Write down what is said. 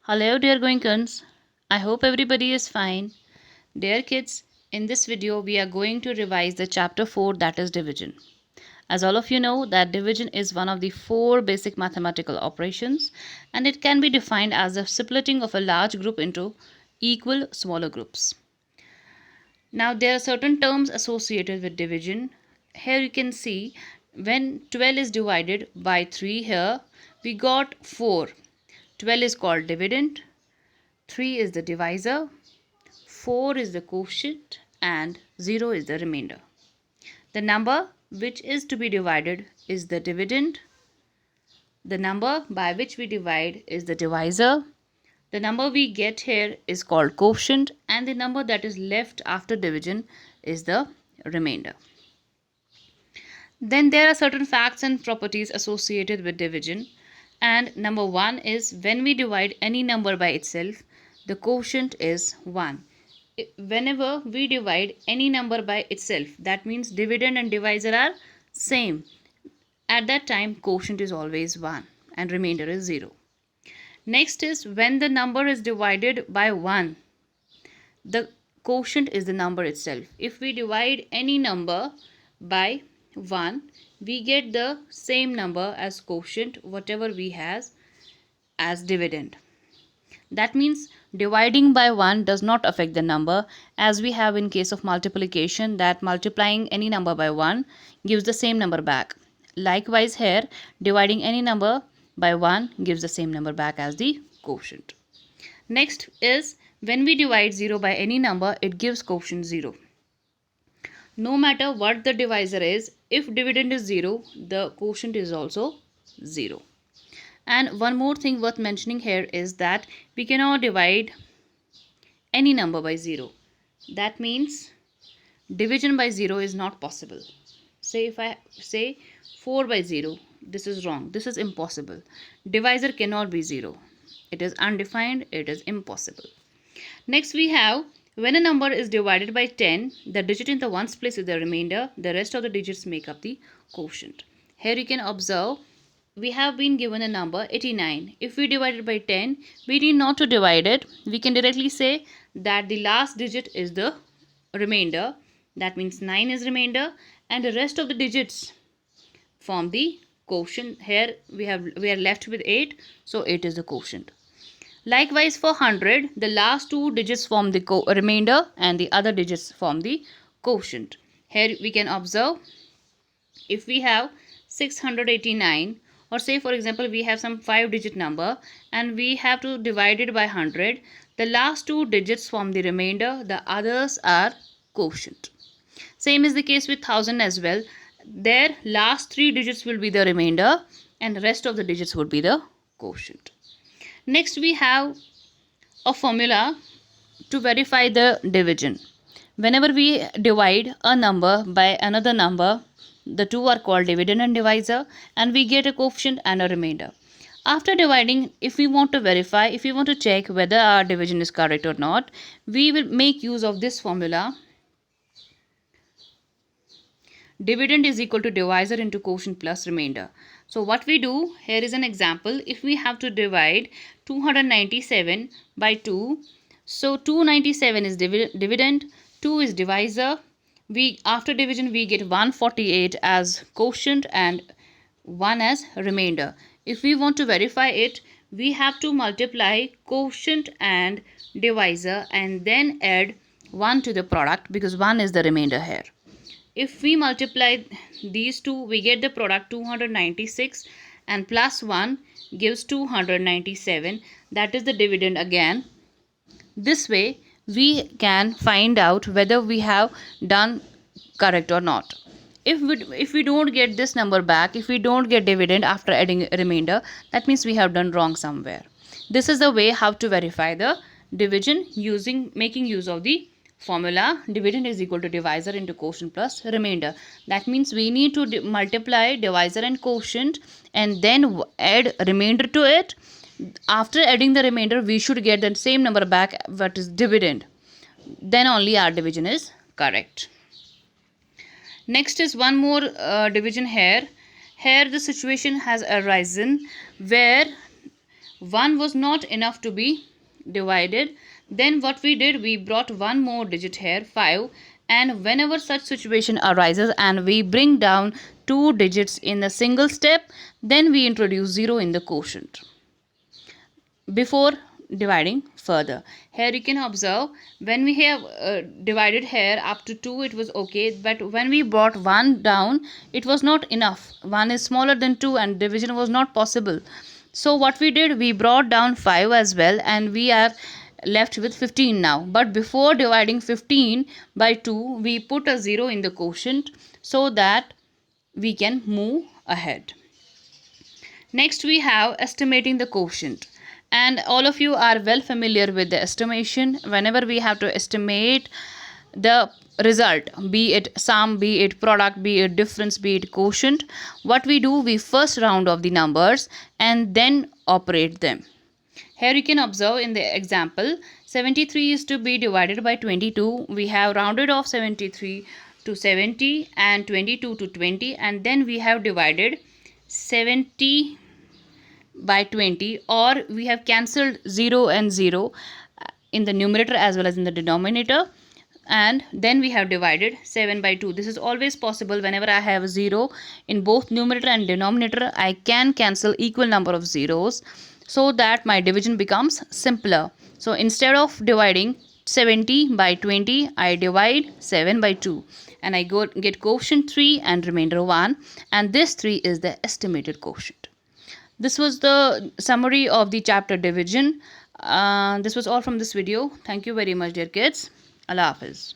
Hello, dear Goinkans. I hope everybody is fine. Dear kids, in this video, we are going to revise the chapter 4, that is division. As all of you know, that division is one of the four basic mathematical operations, and it can be defined as the splitting of a large group into equal smaller groups. Now, there are certain terms associated with division. Here you can see when 12 is divided by 3 here, we got 4. 12 is called dividend, 3 is the divisor, 4 is the quotient, and 0 is the remainder. The number which is to be divided is the dividend. The number by which we divide is the divisor. The number we get here is called quotient, and the number that is left after division is the remainder. Then there are certain facts and properties associated with division. And number 1 is when we divide any number by itself, the quotient is 1. Whenever we divide any number by itself, that means dividend and divisor are same. At that time, quotient is always 1 and remainder is 0. Next is when the number is divided by 1, the quotient is the number itself. If we divide any number by 1, we get the same number as quotient, whatever we has as dividend. That means dividing by 1 does not affect the number, as we have in case of multiplication, that multiplying any number by 1 gives the same number back. Likewise here, dividing any number by 1 gives the same number back as the quotient. Next is when we divide 0 by any number, it gives quotient 0. No matter what the divisor is, if dividend is 0, the quotient is also 0. And one more thing worth mentioning here is that we cannot divide any number by 0. That means division by 0 is not possible. Say if I say 4 by 0, this is wrong. This is impossible. Divisor cannot be 0. It is undefined. It is impossible. Next we have when a number is divided by 10, the digit in the ones place is the remainder. The rest of the digits make up the quotient. Here you can observe we have been given a number 89. If we divide it by 10, we need not to divide it. We can directly say that the last digit is the remainder. That means 9 is remainder and the rest of the digits form the quotient. Here we are left with 8, so 8 is the quotient. Likewise for 100, the last two digits form the remainder and the other digits form the quotient. Here we can observe if we have 689, or say for example we have some 5-digit number and we have to divide it by 100, the last two digits form the remainder, the others are quotient. Same is the case with 1000 as well. Their last 3 digits will be the remainder and the rest of the digits would be the quotient. Next we have a formula to verify the division. Whenever we divide a number by another number, the two are called dividend and divisor, and we get a quotient and a remainder. After dividing, if we want to verify, if we want to check whether our division is correct or not, we will make use of this formula. Dividend is equal to divisor into quotient plus remainder. So what we do, here is an example. If we have to divide 297 by 2, so 297 is dividend, 2 is divisor. After division we get 148 as quotient and 1 as remainder. If we want to verify it, we have to multiply quotient and divisor and then add 1 to the product, because 1 is the remainder here. If we multiply these two, we get the product 296 and plus 1 gives 297. That is the dividend again. This way we can find out whether we have done correct or not. If we don't get this number back, if we don't get dividend after adding a remainder, that means we have done wrong somewhere. This is the way how to verify the division making use of the formula dividend is equal to divisor into quotient plus remainder. That means we need to multiply divisor and quotient and then add remainder to it. After adding the remainder, we should get the same number back, what is dividend. Then only our division is correct. Next is one more division here. Here the situation has arisen where 1 was not enough to be divided. Then what we did, we brought one more digit here, 5, and whenever such situation arises and we bring down two digits in a single step, then we introduce 0 in the quotient before dividing further. Here you can observe, when we have divided here up to 2, it was okay, but when we brought 1 down, it was not enough. 1 is smaller than 2 and division was not possible. So what we did, we brought down 5 as well, and we are left with 15 now. But before dividing 15 by 2, we put a 0 in the quotient so that we can move ahead. Next we have estimating the quotient, and all of you are well familiar with the estimation. Whenever we have to estimate the result, be it sum, be it product, be it difference, be it quotient, what we do, we first round off the numbers and then operate them. Here you can observe in the example, 73 is to be divided by 22. We have rounded off 73 to 70 and 22 to 20, and then we have divided 70 by 20, or we have cancelled 0 and 0 in the numerator as well as in the denominator, and then we have divided 7 by 2. This is always possible. Whenever I have 0 in both numerator and denominator, I can cancel equal number of zeros so that my division becomes simpler. So instead of dividing 70 by 20, I divide 7 by 2 and I get quotient 3 and remainder 1, and this 3 is the estimated quotient. This was the summary of the chapter division. This was all from this video. Thank you very much, dear kids. Allah Hafiz.